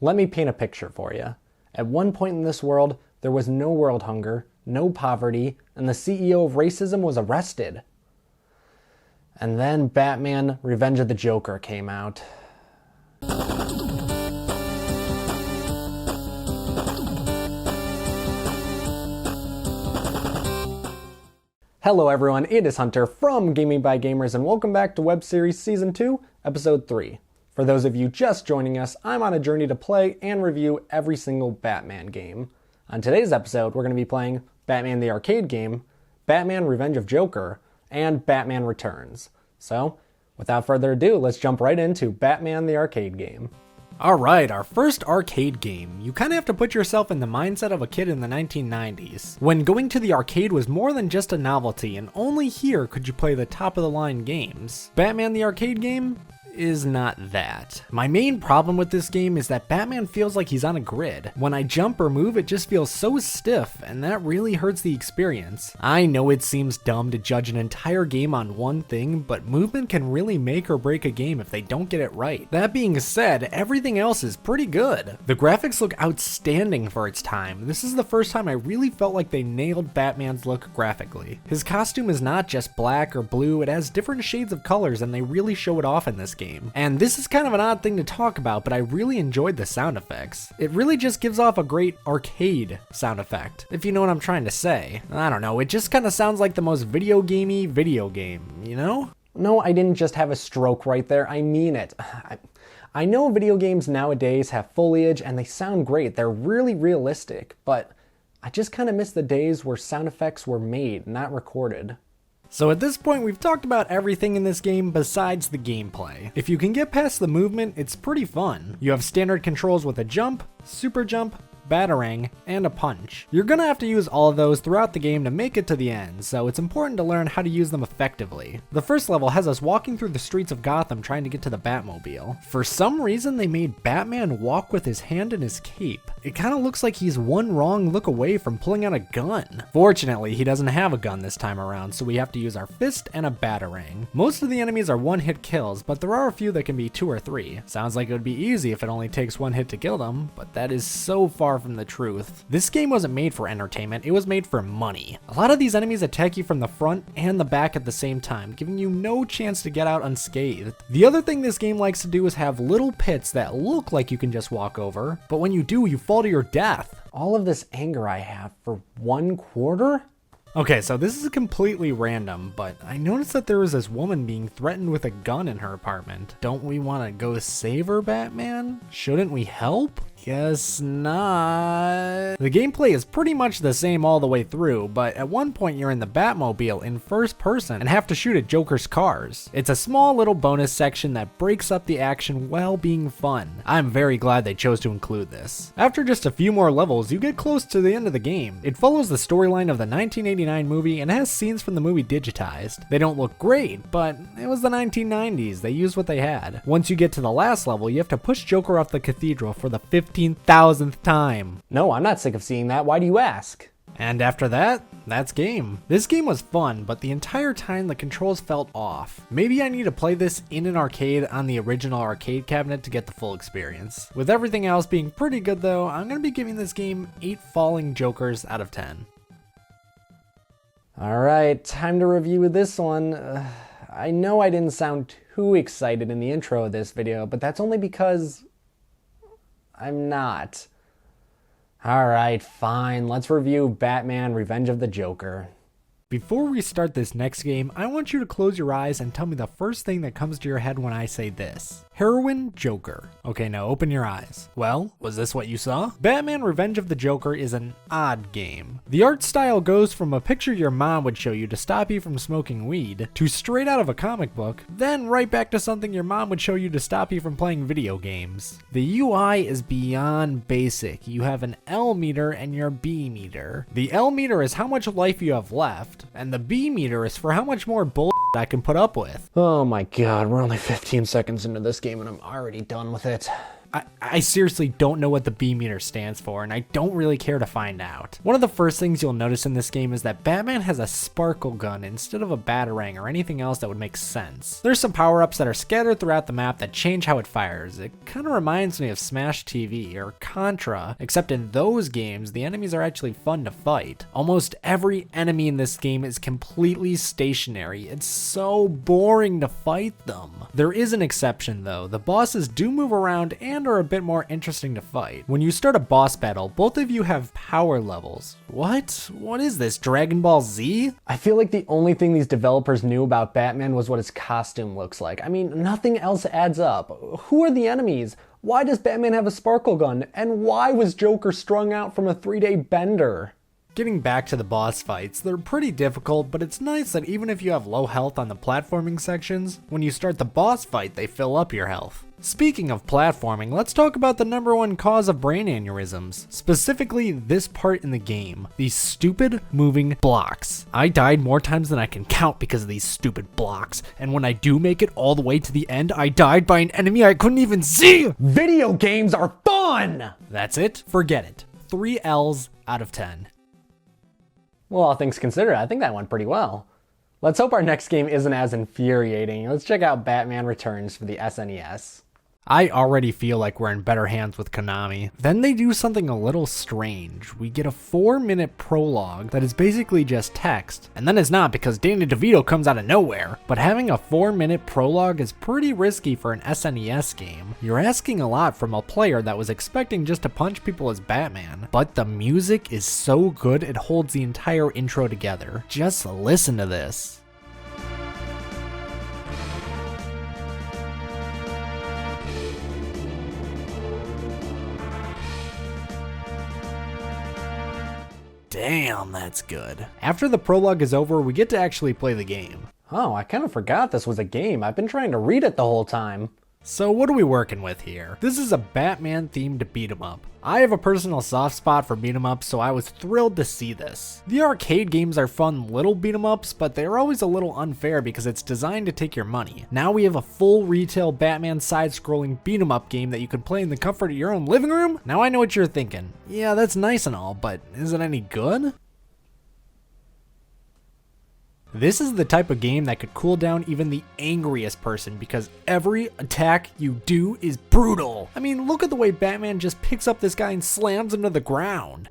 Let me paint a picture for you. At one point in this world, there was no world hunger, no poverty, and the CEO of racism was arrested. And then Batman: Revenge of the Joker came out. Hello everyone, it is Hunter from Gaming by Gamers, and welcome back to Web Series Season 2, Episode 3. For those of you just joining us, I'm on a journey to play and review every single Batman game. On today's episode, we're going to be playing Batman the arcade game, Batman: Revenge of Joker, and Batman Returns. So, without further ado, let's jump right into Batman the arcade game. Alright, our first arcade game. You kinda have to put yourself in the mindset of a kid in the 1990s, when going to the arcade was more than just a novelty, and only here could you play the top of the line games. Batman the arcade game is not that. My main problem with this game is that Batman feels like he's on a grid. When I jump or move, it just feels so stiff, and that really hurts the experience. I know it seems dumb to judge an entire game on one thing, but movement can really make or break a game if they don't get it right. That being said, everything else is pretty good. The graphics look outstanding for its time. This is the first time I really felt like they nailed Batman's look graphically. His costume is not just black or blue, it has different shades of colors, and they really show it off in this game. And this is kind of an odd thing to talk about, but I really enjoyed the sound effects. It really just gives off a great arcade sound effect, if you know what I'm trying to say. I don't know, it just kind of sounds like the most video gamey video game, you know? No, I didn't just have a stroke right there, I mean it. I know video games nowadays have foliage and they sound great, they're really realistic, but I just kind of miss the days where sound effects were made, not recorded. So at this point, we've talked about everything in this game besides the gameplay. If you can get past the movement, it's pretty fun. You have standard controls with a jump, super jump, batarang, and a punch. You're gonna have to use all of those throughout the game to make it to the end, so it's important to learn how to use them effectively. The first level has us walking through the streets of Gotham trying to get to the Batmobile. For some reason, they made Batman walk with his hand in his cape. It kinda looks like he's one wrong look away from pulling out a gun. Fortunately, he doesn't have a gun this time around, so we have to use our fist and a batarang. Most of the enemies are one-hit kills, but there are a few that can be 2 or 3. Sounds like it would be easy if it only takes 1 hit to kill them, but that is so far from the truth. This game wasn't made for entertainment, it was made for money. A lot of these enemies attack you from the front and the back at the same time, giving you no chance to get out unscathed. The other thing this game likes to do is have little pits that look like you can just walk over, but when you do, you fall to your death. All of this anger I have for 1/4? Okay, so this is completely random, but I noticed that there was this woman being threatened with a gun in her apartment. Don't we want to go save her, Batman? Shouldn't we help? Guess not. The gameplay is pretty much the same all the way through, but at one point you're in the Batmobile in first person and have to shoot at Joker's cars. It's a small little bonus section that breaks up the action while being fun. I'm very glad they chose to include this. After just a few more levels, you get close to the end of the game. It follows the storyline of the 1989 movie and has scenes from the movie digitized. They don't look great, but it was the 1990s. They used what they had. Once you get to the last level, you have to push Joker off the cathedral for the 15,000th time. No, I'm not sick of seeing that. Why do you ask? And after that, that's game. This game was fun, but the entire time the controls felt off. Maybe I need to play this in an arcade on the original arcade cabinet to get the full experience. With everything else being pretty good though, I'm gonna be giving this game 8 falling Jokers out of 10. Alright, time to review this one. I know I didn't sound too excited in the intro of this video, but that's only because I'm not. Alright, fine. Let's review Batman: Revenge of the Joker. Before we start this next game, I want you to close your eyes and tell me the first thing that comes to your head when I say this. Heroine Joker. Okay, now open your eyes. Well, was this what you saw? Batman: Revenge of the Joker is an odd game. The art style goes from a picture your mom would show you to stop you from smoking weed, to straight out of a comic book, then right back to something your mom would show you to stop you from playing video games. The UI is beyond basic. You have an L meter and your B meter. The L meter is how much life you have left, and the B meter is for how much more bull I can put up with. Oh my god, we're only 15 seconds into this game and I'm already done with it. I seriously don't know what the B meter stands for, and I don't really care to find out. One of the first things you'll notice in this game is that Batman has a sparkle gun instead of a batarang or anything else that would make sense. There's some power-ups that are scattered throughout the map that change how it fires. It kind of reminds me of Smash TV or Contra, except in those games, the enemies are actually fun to fight. Almost every enemy in this game is completely stationary. It's so boring to fight them. There is an exception though. The bosses do move around and are a bit more interesting to fight. When you start a boss battle, both of you have power levels. What? What is this, Dragon Ball Z? I feel like the only thing these developers knew about Batman was what his costume looks like. I mean, nothing else adds up. Who are the enemies? Why does Batman have a sparkle gun? And why was Joker strung out from a 3-day bender? Getting back to the boss fights, they're pretty difficult, but it's nice that even if you have low health on the platforming sections, when you start the boss fight, they fill up your health. Speaking of platforming, let's talk about the #1 cause of brain aneurysms, specifically this part in the game, these stupid moving blocks. I died more times than I can count because of these stupid blocks, and when I do make it all the way to the end, I died by an enemy I couldn't even see! Video games are fun! That's it, forget it. 3 L's out of 10. Well, all things considered, I think that went pretty well. Let's hope our next game isn't as infuriating. Let's check out Batman Returns for the SNES. I already feel like we're in better hands with Konami. Then they do something a little strange. We get a 4-minute prologue that is basically just text, and then it's not because Danny DeVito comes out of nowhere. But having a 4-minute prologue is pretty risky for an SNES game. You're asking a lot from a player that was expecting just to punch people as Batman. But the music is so good it holds the entire intro together. Just listen to this. Damn, that's good. After the prologue is over, we get to actually play the game. Oh, I kind of forgot this was a game. I've been trying to read it the whole time. So what are we working with here? This is a Batman themed beat 'em up. I have a personal soft spot for beat 'em ups, so I was thrilled to see this. The arcade games are fun little beat 'em ups, but they're always a little unfair because it's designed to take your money. Now we have a full retail Batman side-scrolling beat 'em up game that you can play in the comfort of your own living room? Now I know what you're thinking. Yeah, that's nice and all, but is it any good? This is the type of game that could cool down even the angriest person because every attack you do is brutal. I mean, look at the way Batman just picks up this guy and slams him to the ground.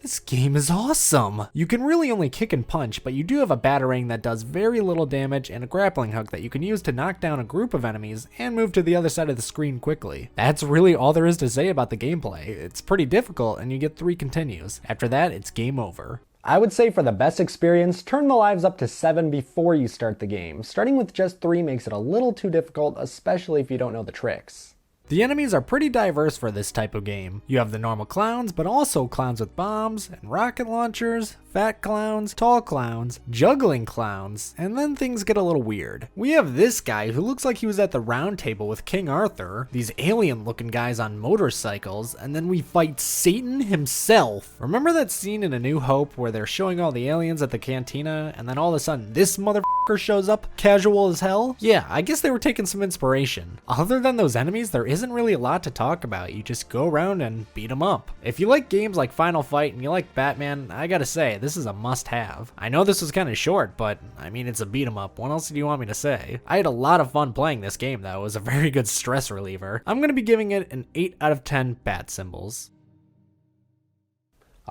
This game is awesome! You can really only kick and punch, but you do have a batarang that does very little damage and a grappling hook that you can use to knock down a group of enemies and move to the other side of the screen quickly. That's really all there is to say about the gameplay. It's pretty difficult and you get 3 continues. After that, it's game over. I would say for the best experience, turn the lives up to 7 before you start the game. Starting with just 3 makes it a little too difficult, especially if you don't know the tricks. The enemies are pretty diverse for this type of game. You have the normal clowns, but also clowns with bombs and rocket launchers, fat clowns, tall clowns, juggling clowns, and then things get a little weird. We have this guy who looks like he was at the round table with King Arthur, these alien looking guys on motorcycles, and then we fight Satan himself. Remember that scene in A New Hope where they're showing all the aliens at the cantina, and then all of a sudden this motherfucker shows up, casual as hell? Yeah, I guess they were taking some inspiration. Other than those enemies, there isn't really a lot to talk about. You just go around and beat them up. If you like games like Final Fight and you like Batman, I gotta say, this is a must-have. I know this was kind of short, but I mean, it's a beat 'em up. What else do you want me to say? I had a lot of fun playing this game though. It was a very good stress reliever. I'm gonna be giving it an 8 out of 10 bat symbols.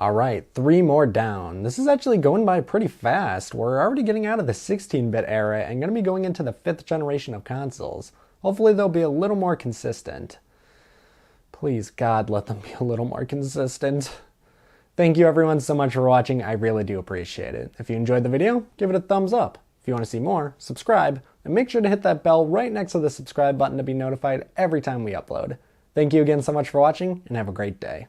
Alright, 3 more down. This is actually going by pretty fast. We're already getting out of the 16-bit era and gonna be going into the 5th generation of consoles. Hopefully they'll be a little more consistent. Please, God, let them be a little more consistent. Thank you everyone so much for watching. I really do appreciate it. If you enjoyed the video, give it a thumbs up. If you want to see more, subscribe, and make sure to hit that bell right next to the subscribe button to be notified every time we upload. Thank you again so much for watching, and have a great day.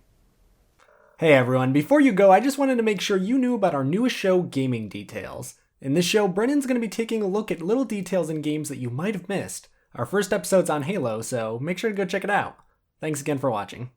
Hey everyone, before you go, I just wanted to make sure you knew about our newest show, Gaming Details. In this show, Brennan's going to be taking a look at little details in games that you might have missed. Our first episode's on Halo, so make sure to go check it out. Thanks again for watching.